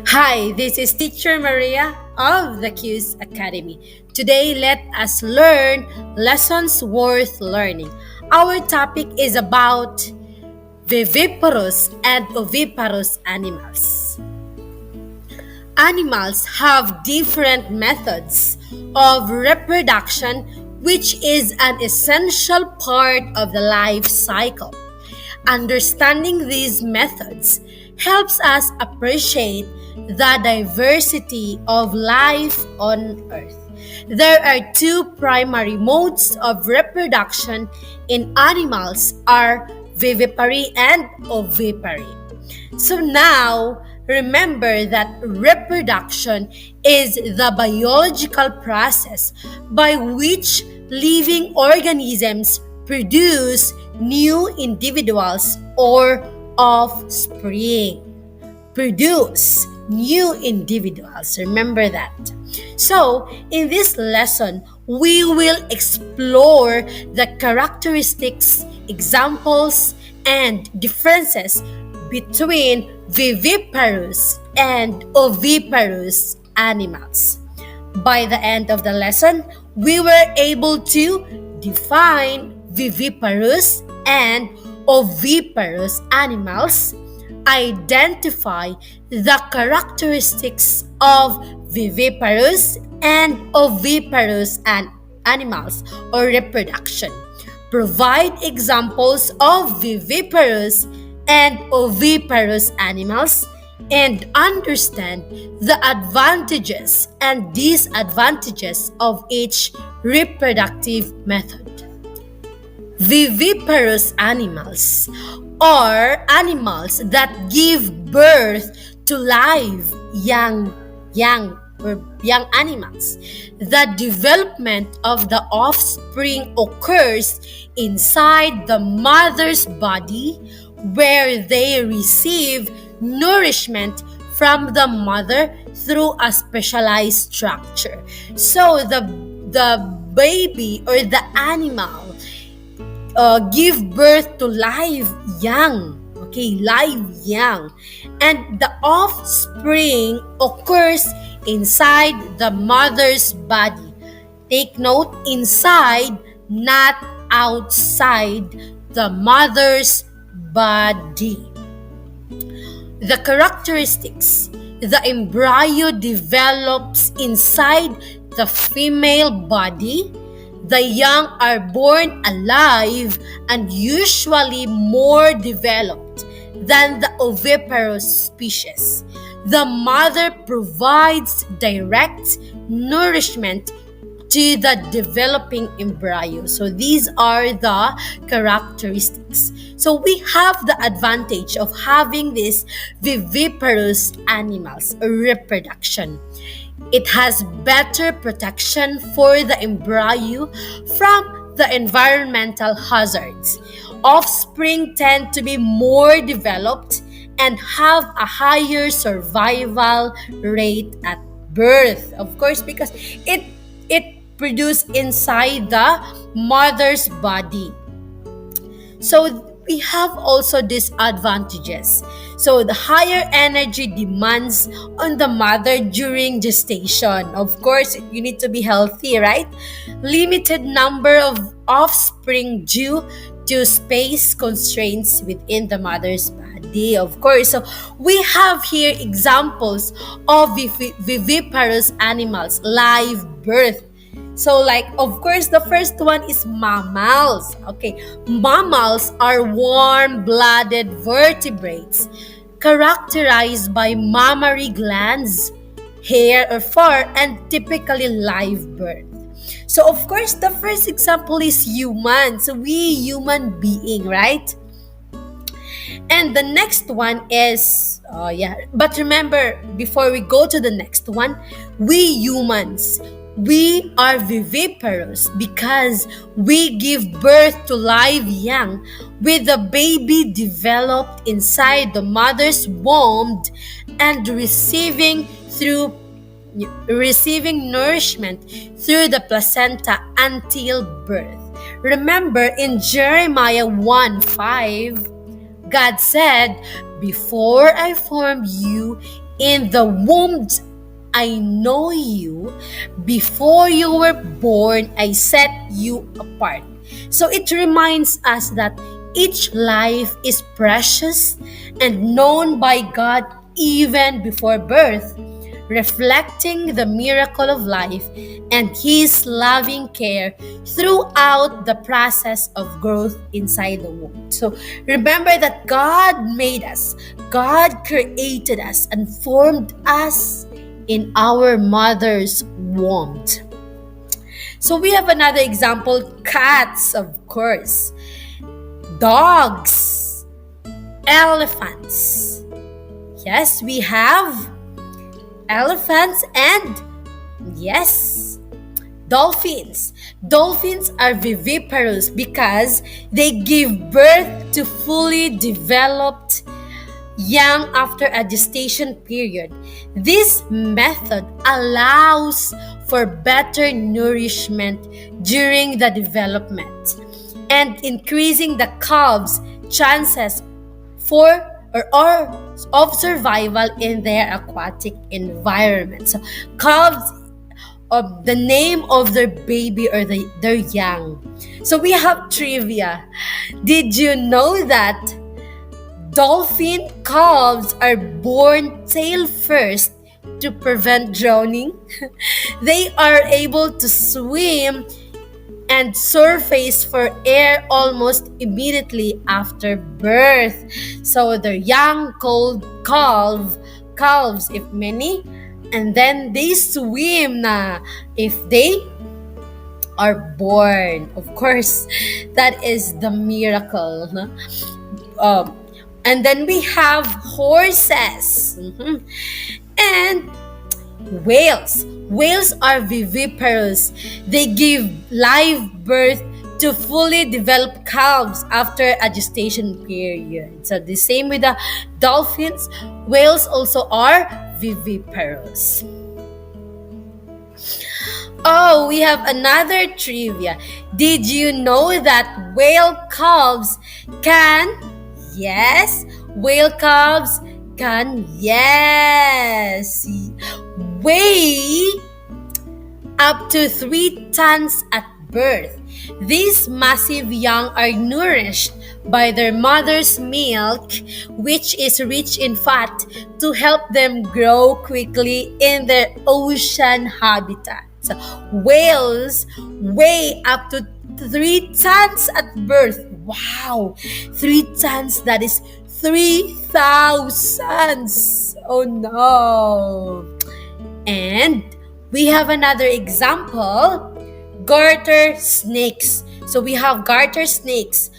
Hi, this is Teacher Maria of TheQsAcademy. Today, let us learn lessons worth learning. Our topic is about viviparous and oviparous animals. Animals have different methods of reproduction, which is an essential part of the life cycle. Understanding these methods helps us appreciate the diversity of life on Earth. There are two primary modes of reproduction in animals are vivipary and ovipary. So now, remember that reproduction is the biological process by which living organisms produce new individuals or offspring. Produce new individuals. Remember that. So, in this lesson, we will explore the characteristics, examples, and differences between viviparous and oviparous animals. By the end of the lesson, we were able to define viviparous and oviparous animals, identify the characteristics of viviparous and oviparous animals or reproduction, provide examples of viviparous and oviparous animals, and understand the advantages and disadvantages of each reproductive method. Viviparous animals are animals that give birth to live young animals. The development of the offspring occurs inside the mother's body, where they receive nourishment from the mother through a specialized structure. So the baby or the animal give birth to live young, and the offspring occurs inside the mother's body. Take note, inside, not outside the mother's body. The characteristics: the embryo develops inside the female body. The young are born alive and usually more developed than the oviparous species. The mother provides direct nourishment to the developing embryo. So these are the characteristics. So we have the advantage of having these viviparous animals, reproduction. It has better protection for the embryo from the environmental hazards. Offspring tend to be more developed and have a higher survival rate at birth. Of course, because it produced inside the mother's body. So we have also disadvantages. So the higher energy demands on the mother during gestation. Of course, you need to be healthy, right? Limited number of offspring due to space constraints within the mother's body. Of course, so we have here examples of viviparous animals, live birth. So of course, the first one is mammals. Okay, mammals are warm-blooded vertebrates characterized by mammary glands, hair or fur, and typically live birth. So of course, the first example is human. So we human being, right? And the next one is, but remember, before we go to the next one, we humans, we are viviparous because we give birth to live young with the baby developed inside the mother's womb and receiving nourishment through the placenta until birth. Remember in Jeremiah 1:5, God said, before I formed you in the womb, I know you. Before you were born, I set you apart. So it reminds us that each life is precious and known by God even before birth, reflecting the miracle of life and His loving care throughout the process of growth inside the womb. So remember that God made us, God created us, and formed us in our mother's womb. So we have another example, cats, of course, dogs, elephants. Yes, we have elephants and yes, dolphins. Dolphins are viviparous because they give birth to fully developed young after a gestation period. This method allows for better nourishment during the development and increasing the calves' chances for or of survival in their aquatic environment. So calves of the name of their baby or their young. So we have trivia. Did you know that dolphin calves are born tail first to prevent drowning? They are able to swim and surface for air almost immediately after birth. So their young calves, if many, and then they swim na if they are born. Of course, that is the miracle. No? And then we have horses. And whales. Whales are viviparous. They give live birth to fully developed calves after a gestation period. So the same with the dolphins, whales also are viviparous. Oh, we have another trivia. Did you know that whale calves can, yes, whale calves can, yes, weigh up to 3 tons at birth. These massive young are nourished by their mother's milk, which is rich in fat, to help them grow quickly in their ocean habitat. So, whales weigh up to 3 tons at birth. Wow! 3 tons, that is 3,000. Oh no! And we have another example, garter snakes. So we have garter snakes.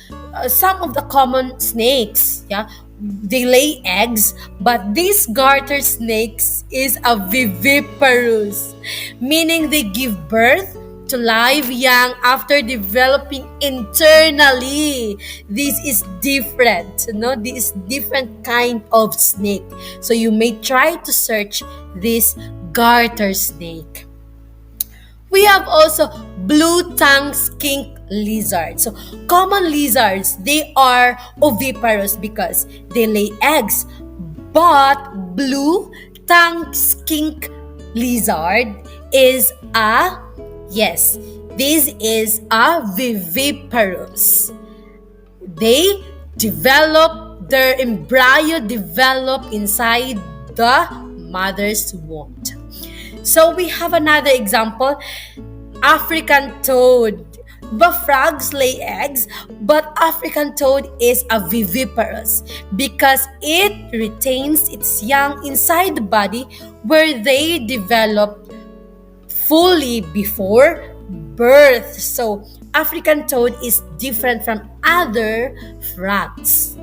Some of the common snakes, yeah, they lay eggs, but these garter snakes is a viviparous, meaning they give birth to live young after developing internally. This is different, this is different kind of snake. So you may try to search this garter snake. We have also blue-tongued skink lizards. So common lizards, they are oviparous because they lay eggs. But blue-tongued skink lizard is a, yes, this is a viviparous. They develop, their embryo develop inside the mother's womb. So we have another example, African toad. The frogs lay eggs, but African toad is a viviparous because it retains its young inside the body where they develop fully before birth. So African toad is different from other frogs.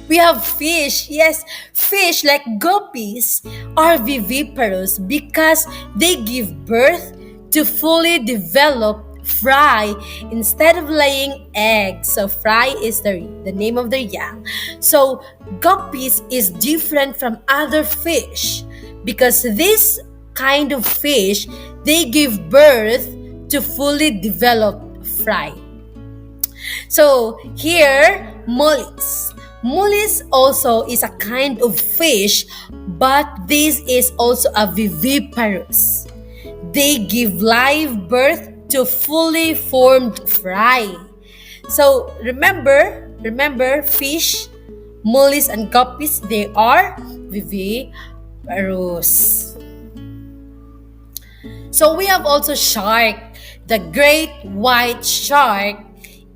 We have fish. Yes, fish like guppies are viviparous because they give birth to fully developed fry instead of laying eggs. So fry is the name of the young. So guppies is different from other fish because this kind of fish, they give birth to fully developed fry. So here, mollies. Mollies also is a kind of fish, but this is also a viviparous. They give live birth to fully formed fry. So remember fish, mollies and guppies, they are viviparous. So we have also shark. The great white shark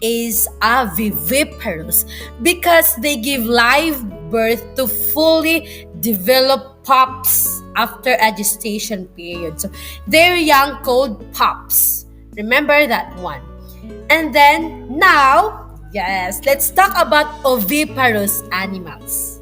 is a viviparous because they give live birth to fully developed pups after a gestation period. So they're young called pups. Remember that one. And then now, yes, let's talk about oviparous animals.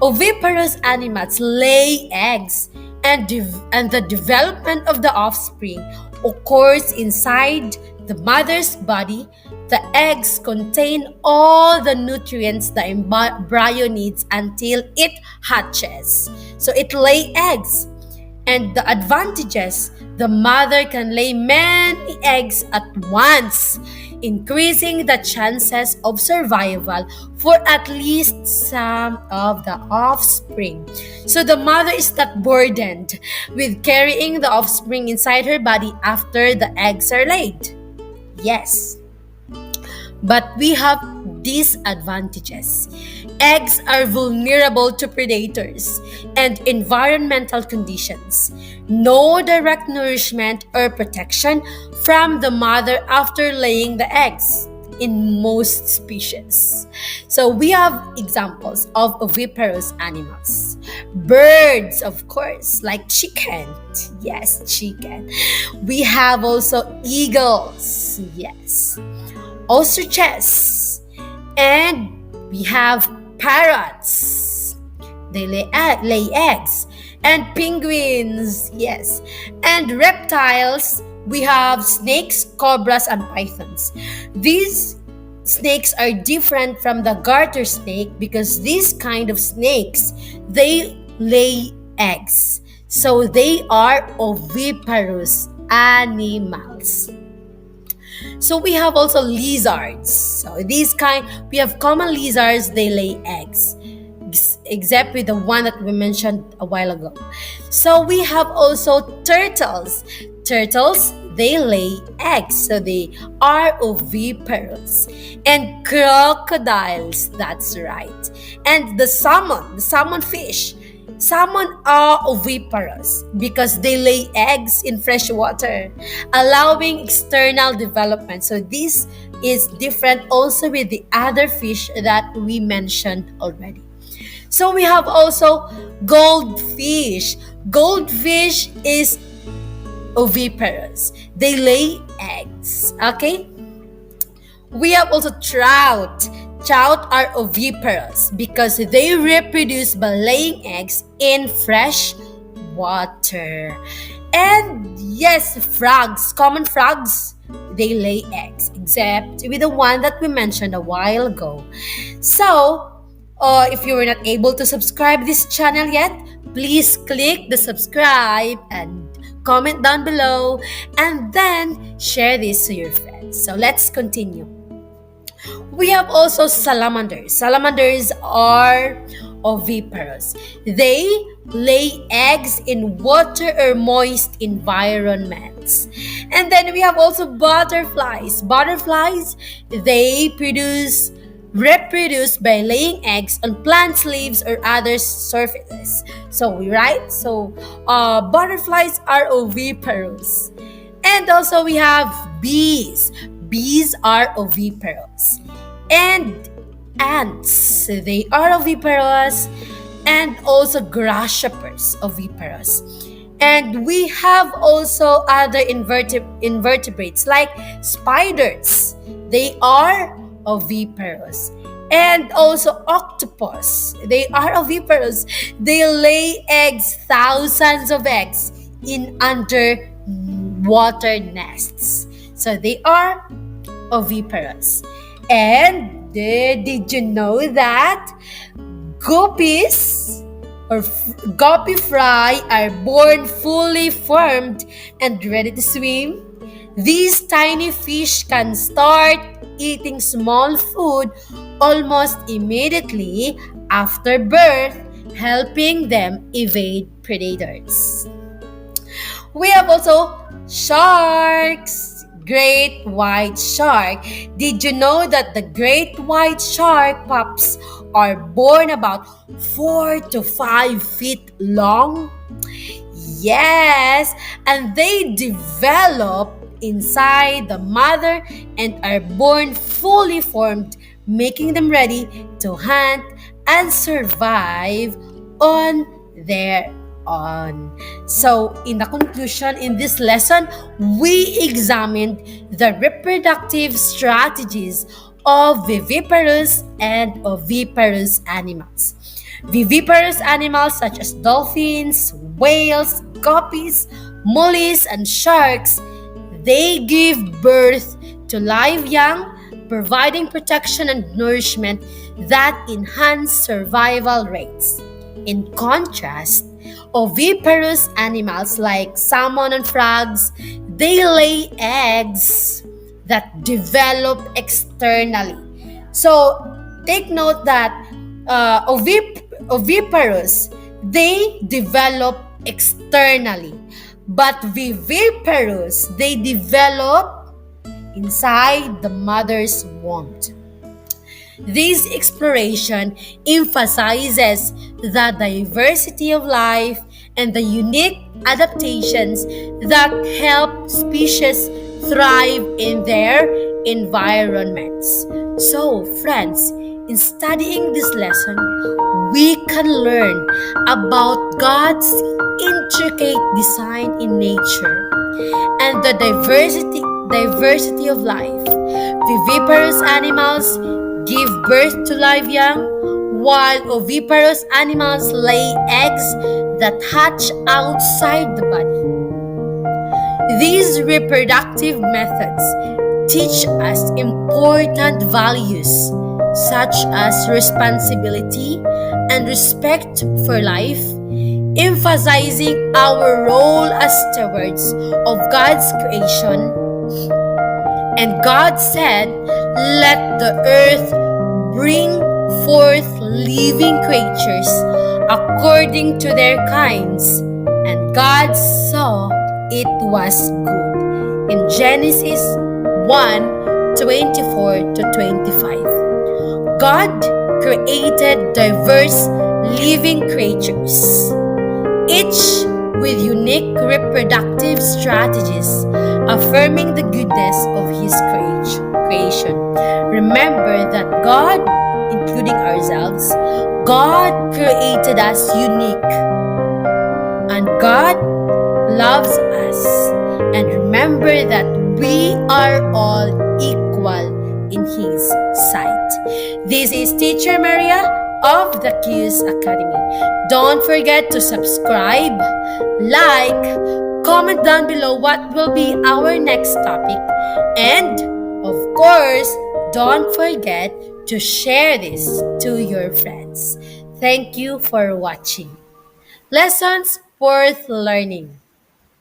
Oviparous animals lay eggs, and the development of the offspring occurs inside the mother's body. The eggs contain all the nutrients the embryo needs until it hatches. So it lays eggs. And the advantages, the mother can lay many eggs at once, increasing the chances of survival for at least some of the offspring. So the mother is not burdened with carrying the offspring inside her body after the eggs are laid. Yes. But we have disadvantages. Eggs are vulnerable to predators and environmental conditions. No direct nourishment or protection from the mother after laying the eggs in most species. So we have examples of oviparous animals. Birds, of course, like chicken. Yes, chicken. We have also eagles. Yes. Ostriches, and we have parrots. They lay eggs. And penguins, yes. And reptiles, we have snakes, cobras, and pythons. These snakes are different from the garter snake because these kind of snakes, they lay eggs. So they are oviparous animals. So we have also lizards. So we have common lizards, they lay eggs, except with the one that we mentioned a while ago. So we have also turtles. Turtles, they lay eggs, so they are oviparous. And crocodiles, that's right. And the salmon fish. Salmon are oviparous because they lay eggs in fresh water, allowing external development. So this is different also with the other fish that we mentioned already. So we have also goldfish. Goldfish is oviparous. They lay eggs. Okay? We have also trout. Trout are oviparous because they reproduce by laying eggs in fresh water. And yes, frogs, common frogs, they lay eggs, except with the one that we mentioned a while ago. So, if you were not able to subscribe this channel yet, please click the subscribe and comment down below, and then share this to your friends. So let's continue. We have also salamanders. Salamanders are oviparous. They lay eggs in water or moist environments. And then we have also butterflies. Butterflies, they reproduce by laying eggs on plants, leaves, or other surfaces. So butterflies are oviparous. And also we have bees. Bees are oviparous. And ants, they are oviparous. And also grasshoppers, oviparous. And we have also other invertebrates like spiders. They are oviparous. And also octopus, they are oviparous. They lay eggs, thousands of eggs in underwater nests. So they are oviparous. And did you know that guppies or guppy fry are born fully formed and ready to swim? These tiny fish can start eating small food almost immediately after birth, helping them evade predators. We have also sharks. Great white shark. Did you know that the great white shark pups are born about 4 to 5 feet long? Yes, and they develop inside the mother and are born fully formed, making them ready to hunt and survive on their own. So, in the conclusion, in this lesson, we examined the reproductive strategies of viviparous and oviparous animals. Viviparous animals such as dolphins, whales, guppies, mollies, and sharks, they give birth to live young, providing protection and nourishment that enhance survival rates. In contrast, oviparous animals like salmon and frogs, they lay eggs that develop externally. So take note that oviparous, they develop externally, but viviparous, they develop inside the mother's womb. This exploration emphasizes the diversity of life and the unique adaptations that help species thrive in their environments. So, friends, in studying this lesson, we can learn about God's intricate design in nature and the diversity of life. Viviparous animals give birth to live young, while oviparous animals lay eggs that hatch outside the body. These reproductive methods teach us important values such as responsibility and respect for life, emphasizing our role as stewards of God's creation. And God said, "Let the earth bring forth living creatures according to their kinds." And God saw it was good. In Genesis 1:24 to 25. God created diverse living creatures, each with unique reproductive strategies, affirming the goodness of His creation. Remember that God, including ourselves, God created us unique, and God loves us. And remember that we are all equal in His sight. This is Teacher Maria of TheQsAcademy. Don't forget to subscribe, like, comment down below what will be our next topic, and of course, don't forget to share this to your friends. Thank you for watching. Lessons worth learning.